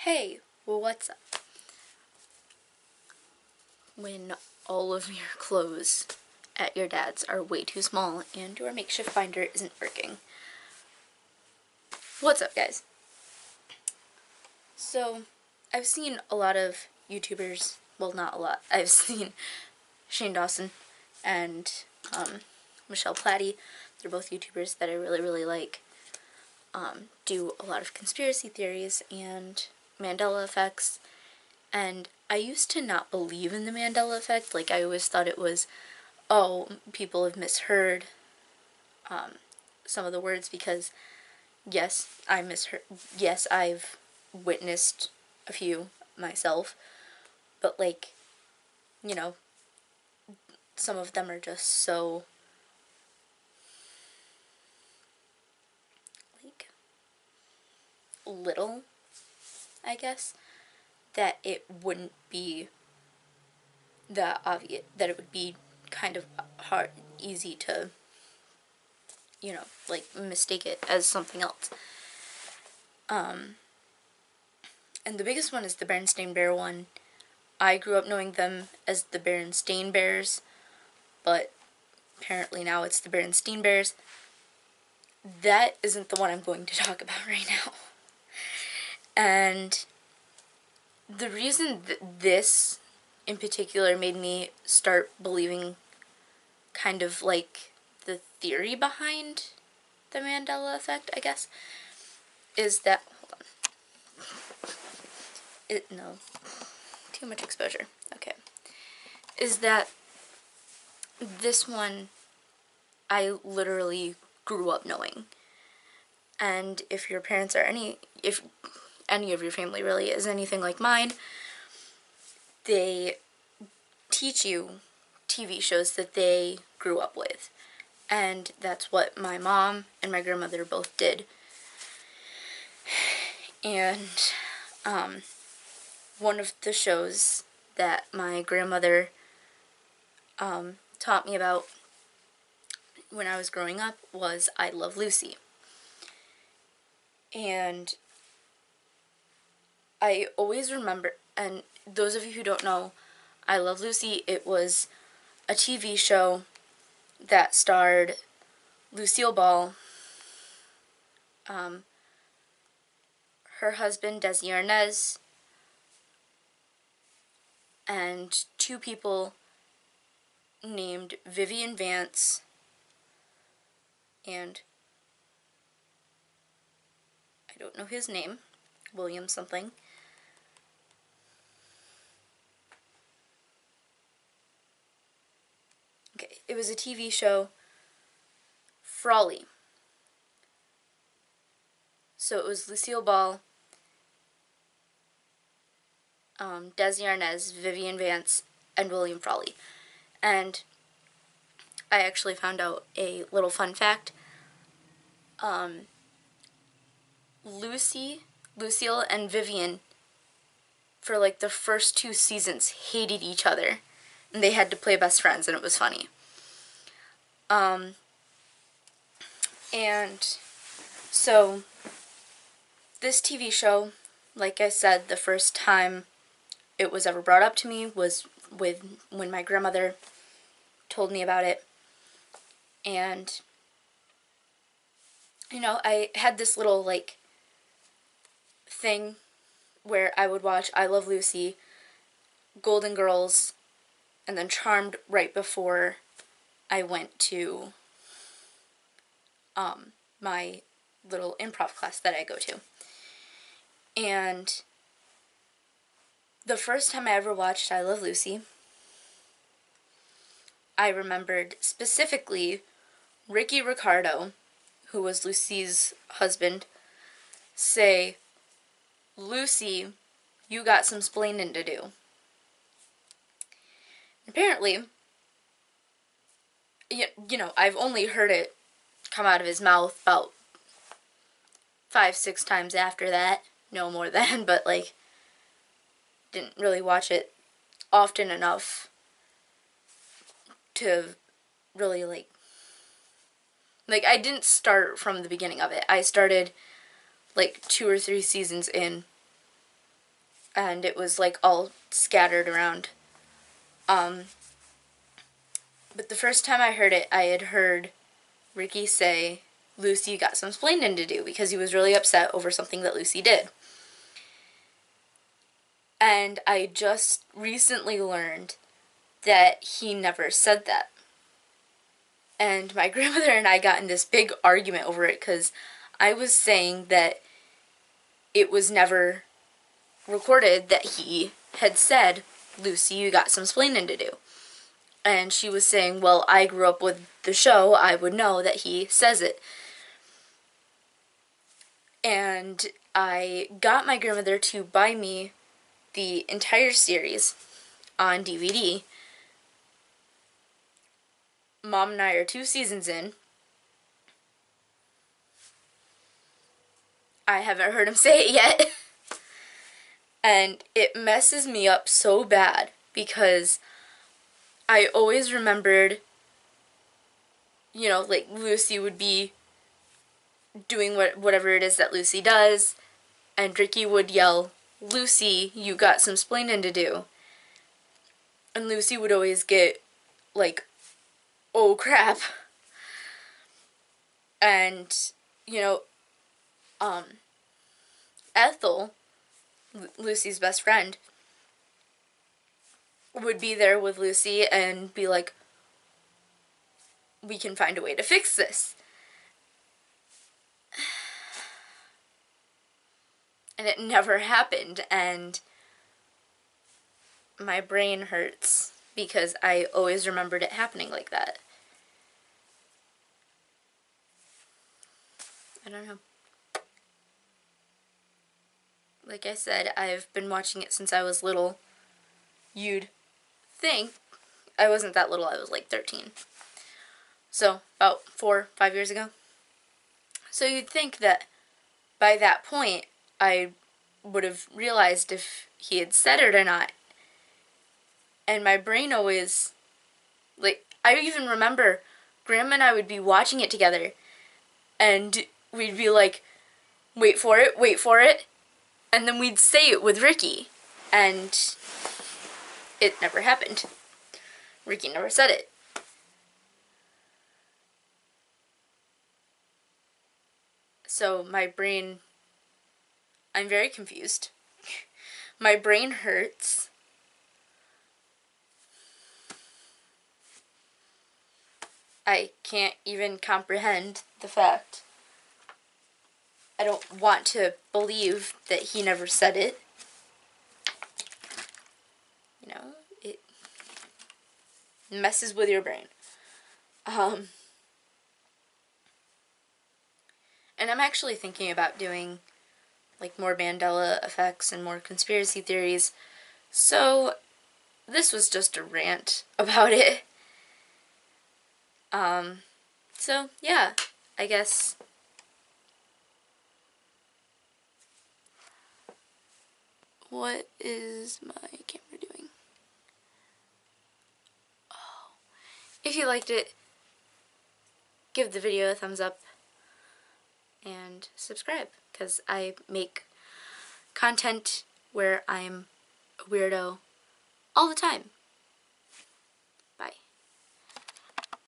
Hey, well, what's up? When all of your clothes at your dad's are way too small and your makeshift binder isn't working. What's up, guys? So, I've seen a lot of YouTubers, well, not a lot, I've seen Shane Dawson and Michelle Platty. They're both YouTubers that I really like. Do a lot of conspiracy theories and Mandela effects. And I used to not believe in the Mandela effect. Like, I always thought it was, oh, people have misheard some of the words because, yes, I misheard. Yes, I've witnessed a few myself, but, like, you know, some of them are just so, like, little, I guess, that it wouldn't be that obvious, that it would be kind of hard, easy to, like, mistake it as something else. And the biggest one is the Berenstain Bear one. I grew up knowing them as the Berenstain Bears, but apparently now it's the Berenstain Bears. That isn't the one I'm going to talk about right now. And the reason that this in particular made me start believing kind of like the theory behind the Mandela effect, I guess, is that, hold on, no, too much exposure, okay, is that this one I literally grew up knowing. And if your parents are if any of your family really is anything like mine, they teach you TV shows that they grew up with. And that's what my mom and my grandmother both did. And one of the shows that my grandmother taught me about when I was growing up was I Love Lucy. And I always remember, and those of you who don't know, I Love Lucy, it was a TV show that starred Lucille Ball, her husband Desi Arnaz, and two people named Vivian Vance and I don't know his name, William something. Okay, it was a TV show, Frawley. So it was Lucille Ball, Desi Arnaz, Vivian Vance, and William Frawley. And I actually found out a little fun fact. Lucille, and Vivian, for like the first 2 seasons, hated each other. And they had to play best friends, and it was funny. And so, this TV show, like I said, the first time it was ever brought up to me was when my grandmother told me about it. And, I had this little, like, thing where I would watch I Love Lucy, Golden Girls, and then Charmed right before I went to my little improv class that I go to. And the first time I ever watched I Love Lucy, I remembered specifically Ricky Ricardo, who was Lucy's husband, say, "Lucy, you got some splaining to do." Apparently, I've only heard it come out of his mouth about 5-6 times after that. No more than, but, like, didn't really watch it often enough to really, like, I didn't start from the beginning of it. I started, like, 2 or 3 seasons in, and it was like all scattered around. But the first time I heard it, I had heard Ricky say, Lucy, you got some splaining to do, because he was really upset over something that Lucy did. And I just recently learned that he never said that. And my grandmother and I got in this big argument over it, because I was saying that it was never recorded that he had said, Lucy, you got some splaining to do. And she was saying, well, I grew up with the show, I would know that he says it. And I got my grandmother to buy me the entire series on DVD. Mom and I are 2 seasons in. I haven't heard him say it yet. And it messes me up so bad, because I always remembered, you know, like Lucy would be doing whatever it is that Lucy does, and Ricky would yell, Lucy, you got some splaining to do. And Lucy would always get, like, oh crap. And, you know, Ethel, Lucy's best friend, would be there with Lucy and be like, we can find a way to fix this. And it never happened, and my brain hurts because I always remembered it happening like that. I don't know. Like I said, I've been watching it since I was little. You'd think, I wasn't that little, I was like 13. So, about 4-5 years ago. So you'd think that by that point, I would have realized if he had said it or not. And my brain always, like, I even remember Grandma and I would be watching it together, and we'd be like, wait for it, and then we'd say it with Ricky, and it never happened. Ricky never said it. So my brain, I'm very confused. My brain hurts. I can't even comprehend the fact. I don't want to believe that he never said it. You know, it messes with your brain. And I'm actually thinking about doing like more Mandella effects and more conspiracy theories. So this was just a rant about it. So yeah, I guess what is my camera doing? Oh. If you liked it, give the video a thumbs up and subscribe, because I make content where I'm a weirdo all the time.